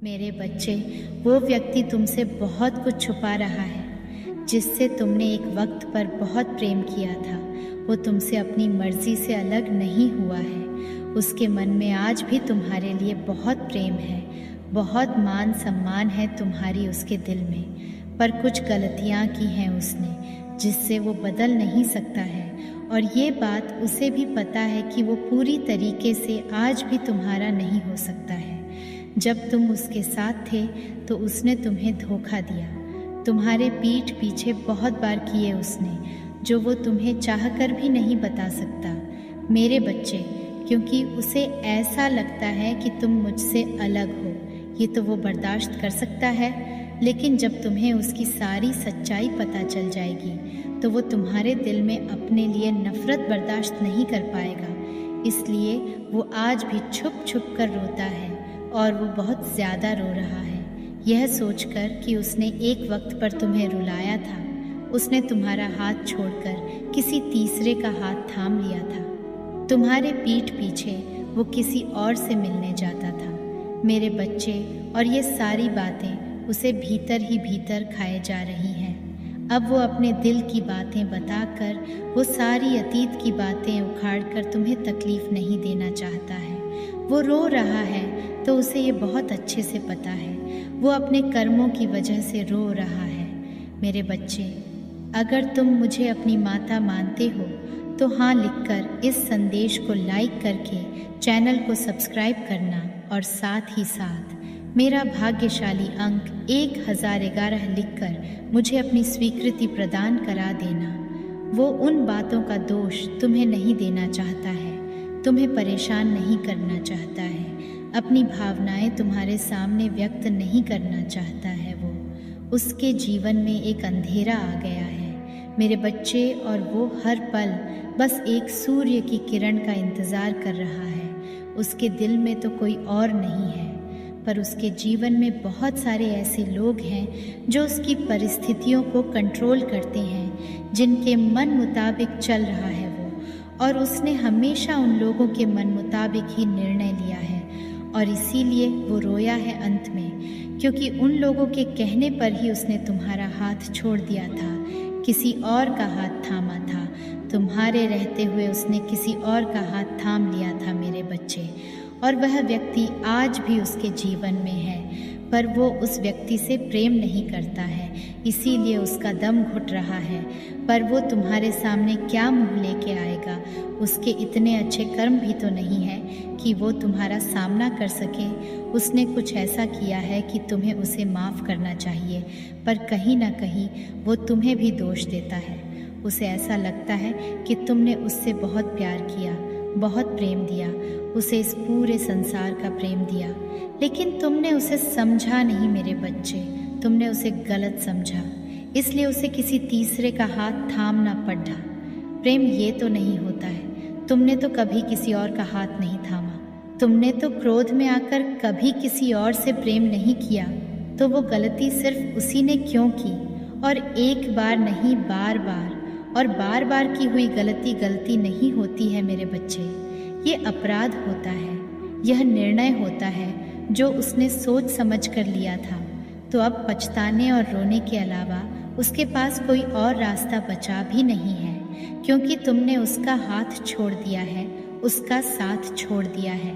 मेरे बच्चे, वो व्यक्ति तुमसे बहुत कुछ छुपा रहा है जिससे तुमने एक वक्त पर बहुत प्रेम किया था। वो तुमसे अपनी मर्जी से अलग नहीं हुआ है। उसके मन में आज भी तुम्हारे लिए बहुत प्रेम है, बहुत मान सम्मान है तुम्हारी उसके दिल में। पर कुछ गलतियाँ की हैं उसने जिससे वो बदल नहीं सकता है, और ये बात उसे भी पता है कि वो पूरी तरीके से आज भी तुम्हारा नहीं हो सकता है। जब तुम उसके साथ थे तो उसने तुम्हें धोखा दिया। तुम्हारे पीठ पीछे बहुत बार किए उसने, जो वो तुम्हें चाहकर भी नहीं बता सकता मेरे बच्चे, क्योंकि उसे ऐसा लगता है कि तुम मुझसे अलग हो। ये तो वो बर्दाश्त कर सकता है, लेकिन जब तुम्हें उसकी सारी सच्चाई पता चल जाएगी तो वो तुम्हारे दिल में अपने लिए नफ़रत बर्दाश्त नहीं कर पाएगा। इसलिए वो आज भी छुप छुप कर रोता है, और वो बहुत ज़्यादा रो रहा है यह सोचकर कि उसने एक वक्त पर तुम्हें रुलाया था। उसने तुम्हारा हाथ छोड़कर किसी तीसरे का हाथ थाम लिया था। तुम्हारे पीठ पीछे वो किसी और से मिलने जाता था मेरे बच्चे, और ये सारी बातें उसे भीतर ही भीतर खाए जा रही हैं। अब वो अपने दिल की बातें बताकर, वो सारी अतीत की बातें उखाड़कर तुम्हें तकलीफ़ नहीं देना चाहता है। वो रो रहा है तो उसे ये बहुत अच्छे से पता है, वो अपने कर्मों की वजह से रो रहा है। मेरे बच्चे, अगर तुम मुझे अपनी माता मानते हो तो हाँ लिखकर इस संदेश को लाइक करके चैनल को सब्सक्राइब करना, और साथ ही साथ मेरा भाग्यशाली अंक 1011 लिखकर मुझे अपनी स्वीकृति प्रदान करा देना। वो उन बातों का दोष तुम्हें नहीं देना चाहता है, तुम्हें परेशान नहीं करना चाहता है, अपनी भावनाएं तुम्हारे सामने व्यक्त नहीं करना चाहता है। वो उसके जीवन में एक अंधेरा आ गया है मेरे बच्चे, और वो हर पल बस एक सूर्य की किरण का इंतज़ार कर रहा है। उसके दिल में तो कोई और नहीं है, पर उसके जीवन में बहुत सारे ऐसे लोग हैं जो उसकी परिस्थितियों को कंट्रोल करते हैं, जिनके मन मुताबिक चल रहा है वो, और उसने हमेशा उन लोगों के मन मुताबिक ही निर्णय लिया है। और इसीलिए वो रोया है अंत में, क्योंकि उन लोगों के कहने पर ही उसने तुम्हारा हाथ छोड़ दिया था, किसी और का हाथ थामा था। तुम्हारे रहते हुए उसने किसी और का हाथ थाम लिया था मेरे बच्चे, और वह व्यक्ति आज भी उसके जीवन में है, पर वो उस व्यक्ति से प्रेम नहीं करता है, इसीलिए उसका दम घुट रहा है। पर वो तुम्हारे सामने क्या मुंह लेके आएगा? उसके इतने अच्छे कर्म भी तो नहीं है कि वो तुम्हारा सामना कर सके। उसने कुछ ऐसा किया है कि तुम्हें उसे माफ़ करना चाहिए, पर कहीं ना कहीं वो तुम्हें भी दोष देता है। उसे ऐसा लगता है कि तुमने उससे बहुत प्यार किया, बहुत प्रेम दिया, उसे इस पूरे संसार का प्रेम दिया, लेकिन तुमने उसे समझा नहीं मेरे बच्चे, तुमने उसे गलत समझा, इसलिए उसे किसी तीसरे का हाथ थामना पड़ा। प्रेम ये तो नहीं होता है, तुमने तो कभी किसी और का हाथ नहीं थामा, तुमने तो क्रोध में आकर कभी किसी और से प्रेम नहीं किया। तो वो गलती सिर्फ उसी ने क्यों की? और एक बार नहीं, बार बार, और बार बार की हुई गलती गलती नहीं होती है मेरे बच्चे, ये अपराध होता है, यह निर्णय होता है जो उसने सोच समझ कर लिया था। तो अब पछताने और रोने के अलावा उसके पास कोई और रास्ता बचा भी नहीं है, क्योंकि तुमने उसका हाथ छोड़ दिया है, उसका साथ छोड़ दिया है,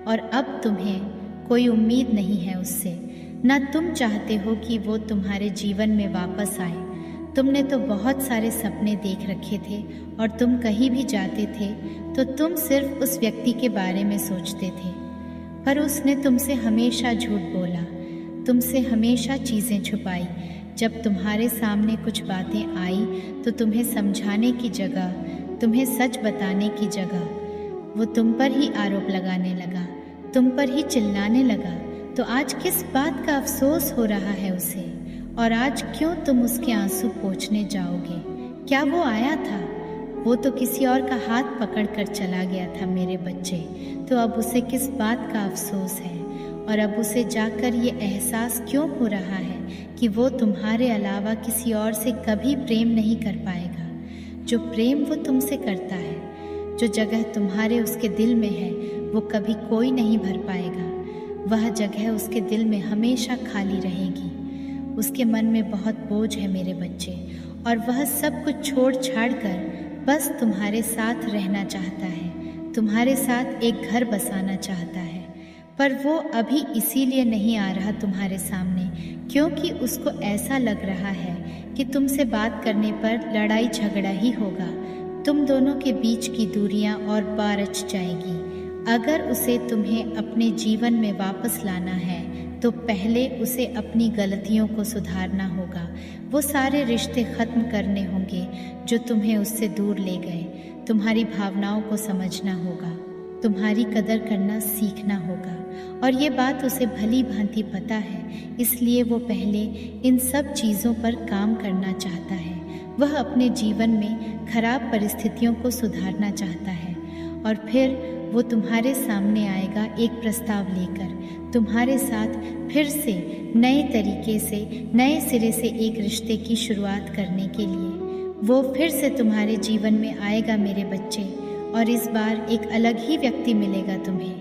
और अब तुम्हें कोई उम्मीद नहीं है उससे। ना तुम चाहते हो कि वो तुम्हारे जीवन में वापस आए। तुमने तो बहुत सारे सपने देख रखे थे, और तुम कहीं भी जाते थे तो तुम सिर्फ उस व्यक्ति के बारे में सोचते थे, पर उसने तुमसे हमेशा झूठ बोला, तुमसे हमेशा चीज़ें छुपाई। जब तुम्हारे सामने कुछ बातें आई तो तुम्हें समझाने की जगह, तुम्हें सच बताने की जगह, वो तुम पर ही आरोप लगाने लगा, तुम पर ही चिल्लाने लगा। तो आज किस बात का अफसोस हो रहा है उसे? और आज क्यों तुम उसके आंसू पोंछने जाओगे? क्या वो आया था? वो तो किसी और का हाथ पकड़ कर चला गया था मेरे बच्चे। तो अब उसे किस बात का अफसोस है? और अब उसे जाकर ये एहसास क्यों हो रहा है कि वो तुम्हारे अलावा किसी और से कभी प्रेम नहीं कर पाएगा? जो प्रेम वो तुमसे करता है, जो जगह तुम्हारे उसके दिल में है, वो कभी कोई नहीं भर पाएगा। वह जगह उसके दिल में हमेशा खाली रहेगी। उसके मन में बहुत बोझ है मेरे बच्चे, और वह सब कुछ छोड़ छाड़ कर बस तुम्हारे साथ रहना चाहता है, तुम्हारे साथ एक घर बसाना चाहता है। पर वो अभी इसीलिए नहीं आ रहा तुम्हारे सामने क्योंकि उसको ऐसा लग रहा है कि तुमसे बात करने पर लड़ाई झगड़ा ही होगा, तुम दोनों के बीच की दूरियां और बारच जाएगी। अगर उसे तुम्हें अपने जीवन में वापस लाना है तो पहले उसे अपनी गलतियों को सुधारना होगा। वो सारे रिश्ते ख़त्म करने होंगे जो तुम्हें उससे दूर ले गए। तुम्हारी भावनाओं को समझना होगा, तुम्हारी कदर करना सीखना होगा, और ये बात उसे भली भांति पता है, इसलिए वो पहले इन सब चीज़ों पर काम करना चाहता है। वह अपने जीवन में खराब परिस्थितियों को सुधारना चाहता है, और फिर वो तुम्हारे सामने आएगा एक प्रस्ताव लेकर, तुम्हारे साथ फिर से नए तरीके से, नए सिरे से एक रिश्ते की शुरुआत करने के लिए। वो फिर से तुम्हारे जीवन में आएगा मेरे बच्चे, और इस बार एक अलग ही व्यक्ति मिलेगा तुम्हें।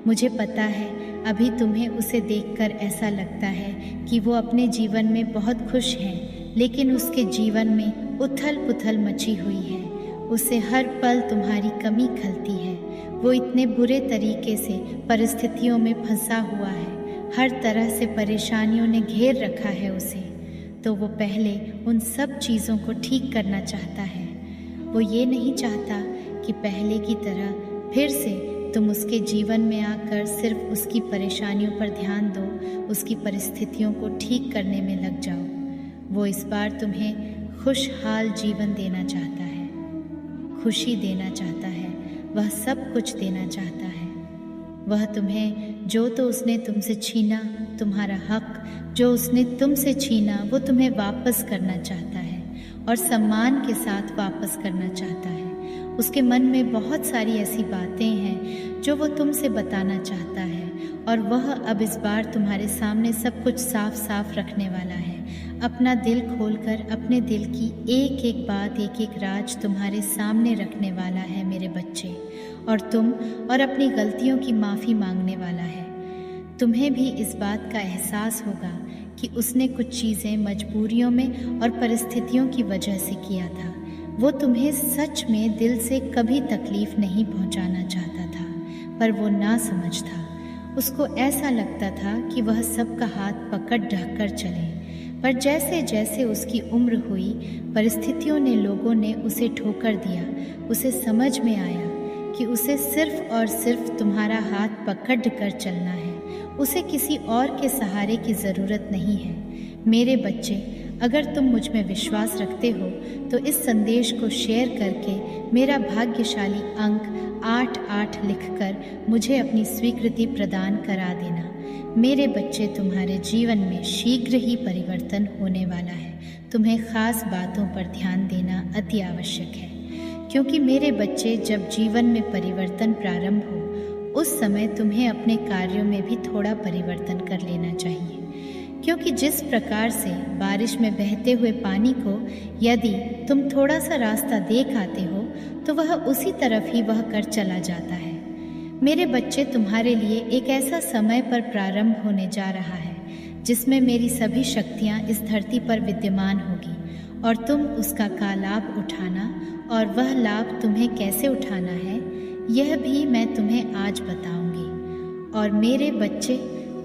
मुझे पता है अभी तुम्हें उसे देखकर ऐसा लगता है कि वो अपने जीवन में बहुत खुश है, लेकिन उसके जीवन में उथल पुथल मची हुई है। उसे हर पल तुम्हारी कमी खलती है। वो इतने बुरे तरीके से परिस्थितियों में फंसा हुआ है, हर तरह से परेशानियों ने घेर रखा है उसे। तो वो पहले उन सब चीज़ों को ठीक करना चाहता है। वो ये नहीं चाहता कि पहले की तरह फिर से तुम उसके जीवन में आकर सिर्फ उसकी परेशानियों पर ध्यान दो, उसकी परिस्थितियों को ठीक करने में लग जाओ। वो इस बार तुम्हें खुशहाल जीवन देना चाहता है, खुशी देना चाहता है, वह सब कुछ देना चाहता है। वह तुम्हें जो तो उसने तुमसे छीना, तुम्हारा हक जो उसने तुमसे छीना वो तुम्हें वापस करना चाहता है, और सम्मान के साथ वापस करना चाहता है। उसके मन में बहुत सारी ऐसी बातें हैं जो वो तुमसे बताना चाहता है, और वह अब इस बार तुम्हारे सामने सब कुछ साफ साफ रखने वाला है। अपना दिल खोलकर अपने दिल की एक एक बात, एक एक राज तुम्हारे सामने रखने वाला है मेरे बच्चे, और अपनी गलतियों की माफ़ी मांगने वाला है। तुम्हें भी इस बात का एहसास होगा कि उसने कुछ चीज़ें मजबूरियों में और परिस्थितियों की वजह से किया था। वो तुम्हें सच में दिल से कभी तकलीफ़ नहीं पहुंचाना चाहता था, पर वो ना समझ था। उसको ऐसा लगता था कि वह सबका हाथ पकड़ ढक कर चले, पर जैसे जैसे उसकी उम्र हुई, परिस्थितियों ने, लोगों ने उसे ठोकर दिया। उसे समझ में आया कि उसे सिर्फ और सिर्फ तुम्हारा हाथ पकड़ कर चलना है, उसे किसी और के सहारे की ज़रूरत नहीं है। मेरे बच्चे, अगर तुम मुझ में विश्वास रखते हो तो इस संदेश को शेयर करके मेरा भाग्यशाली अंक 88 लिखकर मुझे अपनी स्वीकृति प्रदान करा देना। मेरे बच्चे, तुम्हारे जीवन में शीघ्र ही परिवर्तन होने वाला है। तुम्हें ख़ास बातों पर ध्यान देना अति आवश्यक है, क्योंकि मेरे बच्चे, जब जीवन में परिवर्तन प्रारंभ हो उस समय तुम्हें अपने कार्यों में भी थोड़ा परिवर्तन कर लेना चाहिए। क्योंकि जिस प्रकार से बारिश में बहते हुए पानी को यदि तुम थोड़ा सा रास्ता देख आते हो तो वह उसी तरफ ही वह कर चला जाता है। मेरे बच्चे, तुम्हारे लिए एक ऐसा समय पर प्रारंभ होने जा रहा है जिसमें मेरी सभी शक्तियाँ इस धरती पर विद्यमान होगी, और तुम उसका का लाभ उठाना, और वह लाभ तुम्हें कैसे उठाना है यह भी मैं तुम्हें आज बताऊंगी। और मेरे बच्चे,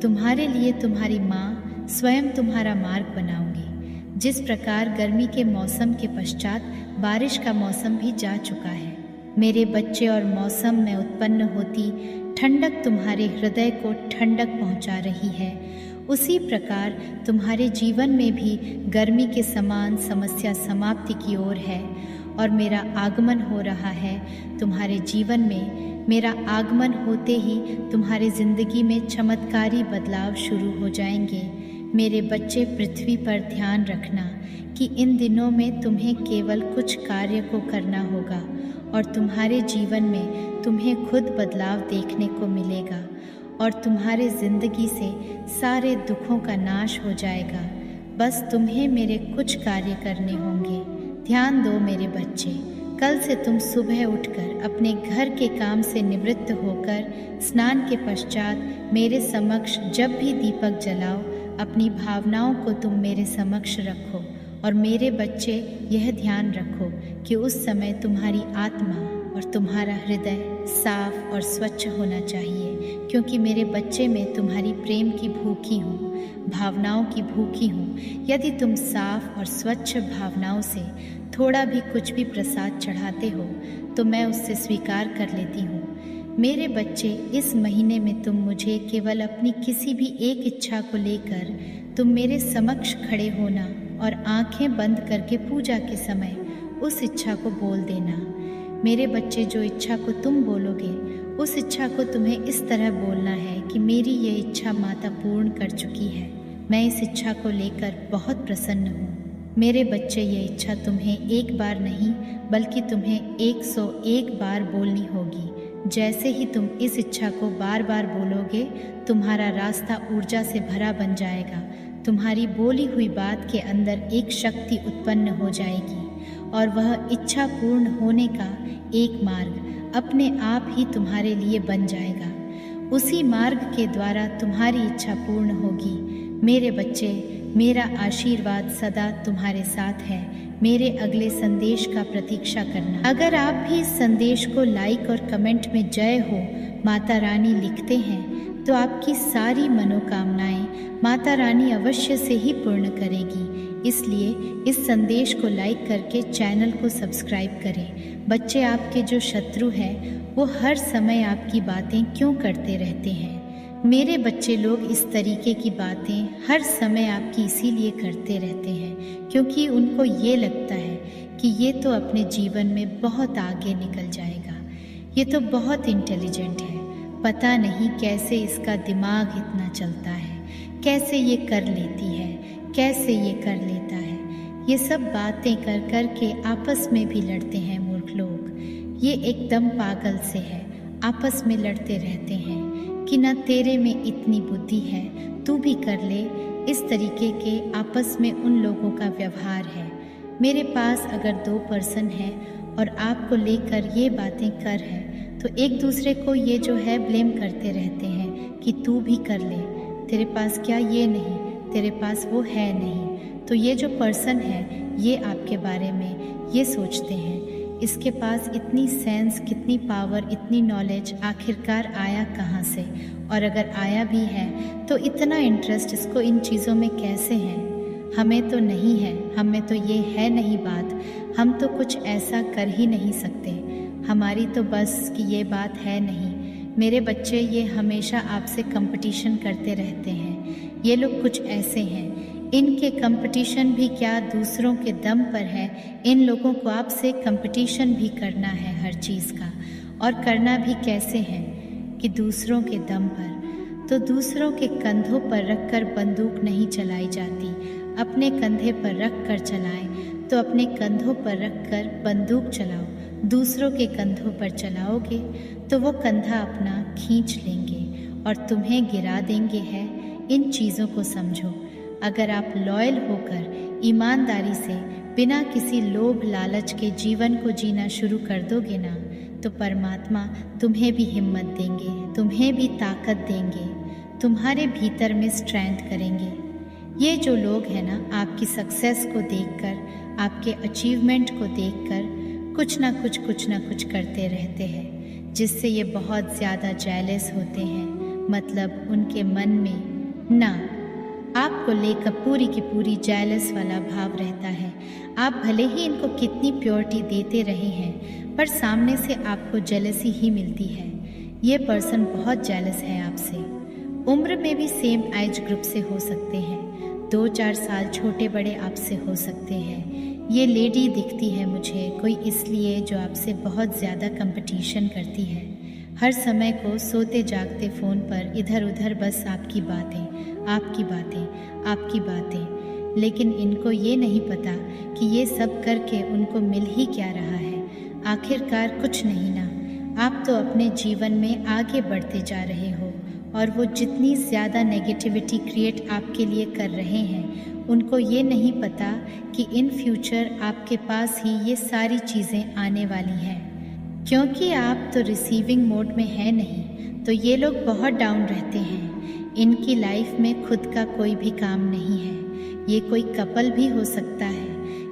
तुम्हारे लिए तुम्हारी माँ स्वयं तुम्हारा मार्ग बनाऊंगी। जिस प्रकार गर्मी के मौसम के पश्चात बारिश का मौसम भी जा चुका है, मेरे बच्चे, और मौसम में उत्पन्न होती ठंडक तुम्हारे हृदय को ठंडक पहुंचा रही है, उसी प्रकार तुम्हारे जीवन में भी गर्मी के समान समस्या समाप्ति की ओर है, और मेरा आगमन हो रहा है तुम्हारे जीवन में। मेरा आगमन होते ही तुम्हारी ज़िंदगी में चमत्कारी बदलाव शुरू हो जाएंगे। मेरे बच्चे, पृथ्वी पर ध्यान रखना कि इन दिनों में तुम्हें केवल कुछ कार्य को करना होगा, और तुम्हारे जीवन में तुम्हें खुद बदलाव देखने को मिलेगा, और तुम्हारे ज़िंदगी से सारे दुखों का नाश हो जाएगा। बस तुम्हें मेरे कुछ कार्य करने होंगे। ध्यान दो मेरे बच्चे, कल से तुम सुबह उठकर अपने घर के काम से निवृत्त होकर स्नान के पश्चात मेरे समक्ष जब भी दीपक जलाओ, अपनी भावनाओं को तुम मेरे समक्ष रखो। और मेरे बच्चे, यह ध्यान रखो कि उस समय तुम्हारी आत्मा और तुम्हारा हृदय साफ और स्वच्छ होना चाहिए, क्योंकि मेरे बच्चे मैं तुम्हारी प्रेम की भूखी हूँ, भावनाओं की भूखी हूँ। यदि तुम साफ और स्वच्छ भावनाओं से थोड़ा भी कुछ भी प्रसाद चढ़ाते हो तो मैं उससे स्वीकार कर लेती हूँ। मेरे बच्चे, इस महीने में तुम मुझे केवल अपनी किसी भी एक इच्छा को लेकर तुम मेरे समक्ष खड़े होना और आंखें बंद करके पूजा के समय उस इच्छा को बोल देना। मेरे बच्चे, जो इच्छा को तुम बोलोगे उस इच्छा को तुम्हें इस तरह बोलना है कि मेरी ये इच्छा माता पूर्ण कर चुकी है, मैं इस इच्छा को लेकर बहुत प्रसन्न हूँ। मेरे बच्चे, ये इच्छा तुम्हें एक बार नहीं बल्कि तुम्हें 101 बार बोलनी होगी। जैसे ही तुम इस इच्छा को बार बार बोलोगे, तुम्हारा रास्ता ऊर्जा से भरा बन जाएगा। तुम्हारी बोली हुई बात के अंदर एक शक्ति उत्पन्न हो जाएगी और वह इच्छा पूर्ण होने का एक मार्ग अपने आप ही तुम्हारे लिए बन जाएगा। उसी मार्ग के द्वारा तुम्हारी इच्छा पूर्ण होगी। मेरे बच्चे, मेरा आशीर्वाद सदा तुम्हारे साथ है। मेरे अगले संदेश का प्रतीक्षा करना। अगर आप भी इस संदेश को लाइक और कमेंट में जय हो माता रानी लिखते हैं तो आपकी सारी मनोकामनाएं माता रानी अवश्य से ही पूर्ण करेगी। इसलिए इस संदेश को लाइक करके चैनल को सब्सक्राइब करें। बच्चे, आपके जो शत्रु हैं वो हर समय आपकी बातें क्यों करते रहते हैं? मेरे बच्चे लोग इस तरीके की बातें हर समय आपकी इसीलिए करते रहते हैं क्योंकि उनको ये लगता है कि ये तो अपने जीवन में बहुत आगे निकल जाएगा, ये तो बहुत इंटेलिजेंट है, पता नहीं कैसे इसका दिमाग इतना चलता है, कैसे ये कर लेती है, कैसे ये कर लेता है। ये सब बातें कर कर के आपस में भी लड़ते हैं मूर्ख लोग। ये एकदम पागल से है, आपस में लड़ते रहते हैं कि ना तेरे में इतनी बुद्धि है, तू भी कर ले। इस तरीके के आपस में उन लोगों का व्यवहार है। मेरे पास अगर 2 पर्सन हैं और आपको लेकर ये बातें कर है तो एक दूसरे को ये जो है ब्लेम करते रहते हैं कि तू भी कर ले, तेरे पास क्या ये नहीं, तेरे पास वो है नहीं। तो ये जो पर्सन है ये आपके बारे में ये सोचते हैं, इसके पास इतनी सेंस, कितनी पावर, इतनी नॉलेज आखिरकार आया कहाँ से? और अगर आया भी है तो इतना इंटरेस्ट इसको इन चीज़ों में कैसे है? हमें तो नहीं है, हमें तो ये है नहीं बात, हम तो कुछ ऐसा कर ही नहीं सकते, हमारी तो बस कि ये बात है नहीं। मेरे बच्चे, ये हमेशा आपसे कंपटीशन करते रहते हैं। ये लोग कुछ ऐसे हैं, इनके कंपटीशन भी क्या दूसरों के दम पर है। इन लोगों को आपसे कंपटीशन भी करना है हर चीज़ का, और करना भी कैसे है कि दूसरों के दम पर। तो दूसरों के कंधों पर रखकर बंदूक नहीं चलाई जाती, अपने कंधे पर रख कर चलाएं तो अपने कंधों पर रखकर बंदूक चलाओ। दूसरों के कंधों पर चलाओगे तो वो कंधा अपना खींच लेंगे और तुम्हें गिरा देंगे है। इन चीज़ों को समझो। अगर आप लॉयल होकर ईमानदारी से बिना किसी लोभ लालच के जीवन को जीना शुरू कर दोगे ना, तो परमात्मा तुम्हें भी हिम्मत देंगे, तुम्हें भी ताकत देंगे, तुम्हारे भीतर में स्ट्रेंथ करेंगे। ये जो लोग हैं ना, आपकी सक्सेस को देखकर, आपके अचीवमेंट को देखकर कुछ ना कुछ करते रहते हैं, जिससे ये बहुत ज़्यादा जेलस होते हैं। मतलब उनके मन में ना आपको लेकर पूरी की पूरी जेलस वाला भाव रहता है। आप भले ही इनको कितनी प्योरिटी देते रहे हैं, पर सामने से आपको जेलसी ही मिलती है। ये पर्सन बहुत जेलस है आपसे। उम्र में भी सेम एज ग्रुप से हो सकते हैं, 2-4 साल छोटे बड़े आपसे हो सकते हैं। ये लेडी दिखती है मुझे कोई इसलिए जो आपसे बहुत ज़्यादा कंपटीशन करती है। हर समय को सोते जागते फ़ोन पर इधर उधर बस आपकी बातें, आपकी बातें, आपकी बातें। लेकिन इनको ये नहीं पता कि ये सब करके उनको मिल ही क्या रहा है। आखिरकार कुछ नहीं ना, आप तो अपने जीवन में आगे बढ़ते जा रहे हो और वो जितनी ज़्यादा नेगेटिविटी क्रिएट आपके लिए कर रहे हैं, उनको ये नहीं पता कि इन फ्यूचर आपके पास ही ये सारी चीज़ें आने वाली हैं। क्योंकि आप तो रिसीविंग मोड में है नहीं, तो ये लोग बहुत डाउन रहते हैं। इनकी लाइफ में खुद का कोई भी काम नहीं है। ये कोई कपल भी हो सकता है।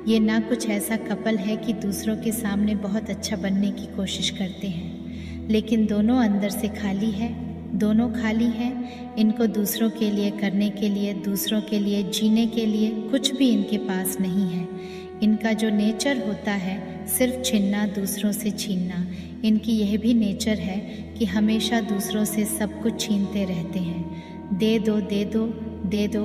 ये ना कुछ ऐसा कपल है कि दूसरों के सामने बहुत अच्छा बनने की कोशिश करते हैं, लेकिन दोनों अंदर से खाली है, दोनों खाली हैं। इनको दूसरों के लिए करने के लिए, दूसरों के लिए जीने के लिए कुछ भी इनके पास नहीं है। इनका जो नेचर होता है सिर्फ छीनना, दूसरों से छीनना। इनकी यह भी नेचर है कि हमेशा दूसरों से सब कुछ छीनते रहते हैं। दे दो दे दो दे दो,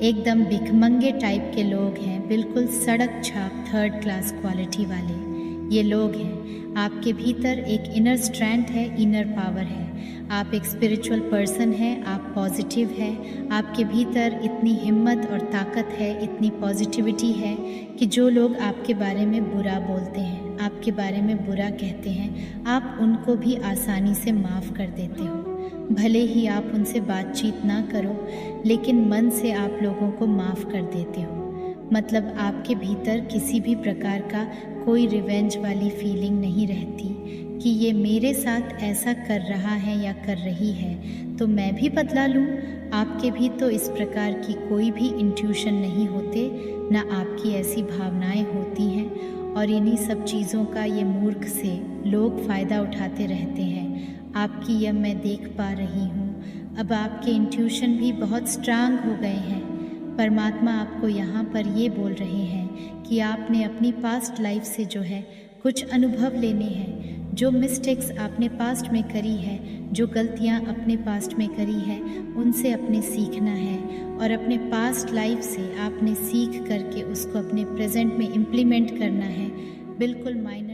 एकदम भिखमंगे टाइप के लोग हैं, बिल्कुल सड़क छाप थर्ड क्लास क्वालिटी वाले ये लोग हैं। आपके भीतर एक इनर स्ट्रेंथ है, इनर पावर है। आप एक स्पिरिचुअल पर्सन हैं, आप पॉजिटिव हैं। आपके भीतर इतनी हिम्मत और ताकत है, इतनी पॉजिटिविटी है कि जो लोग आपके बारे में बुरा बोलते हैं, आपके बारे में बुरा कहते हैं, आप उनको भी आसानी से माफ़ कर देते हो। भले ही आप उनसे बातचीत ना करो, लेकिन मन से आप लोगों को माफ़ कर देते हो। मतलब आपके भीतर किसी भी प्रकार का कोई रिवेंज वाली फीलिंग नहीं रहती कि ये मेरे साथ ऐसा कर रहा है या कर रही है तो मैं भी बदला लूँ। आपके भी तो इस प्रकार की कोई भी इंट्यूशन नहीं होते, ना आपकी ऐसी भावनाएं होती हैं, और इन्हीं सब चीज़ों का ये मूर्ख से लोग फ़ायदा उठाते रहते हैं। आपकी यह मैं देख पा रही हूँ। अब आपके इंट्यूशन भी बहुत स्ट्रांग हो गए हैं। परमात्मा आपको यहाँ पर ये बोल रहे हैं कि आपने अपनी पास्ट लाइफ से जो है कुछ अनुभव लेने हैं। जो मिस्टेक्स आपने पास्ट में करी है, जो गलतियाँ अपने पास्ट में करी है, उनसे अपने सीखना है और अपने पास्ट लाइफ से आपने सीख करके उसको अपने प्रेजेंट में इम्प्लीमेंट करना है। बिल्कुल माइंड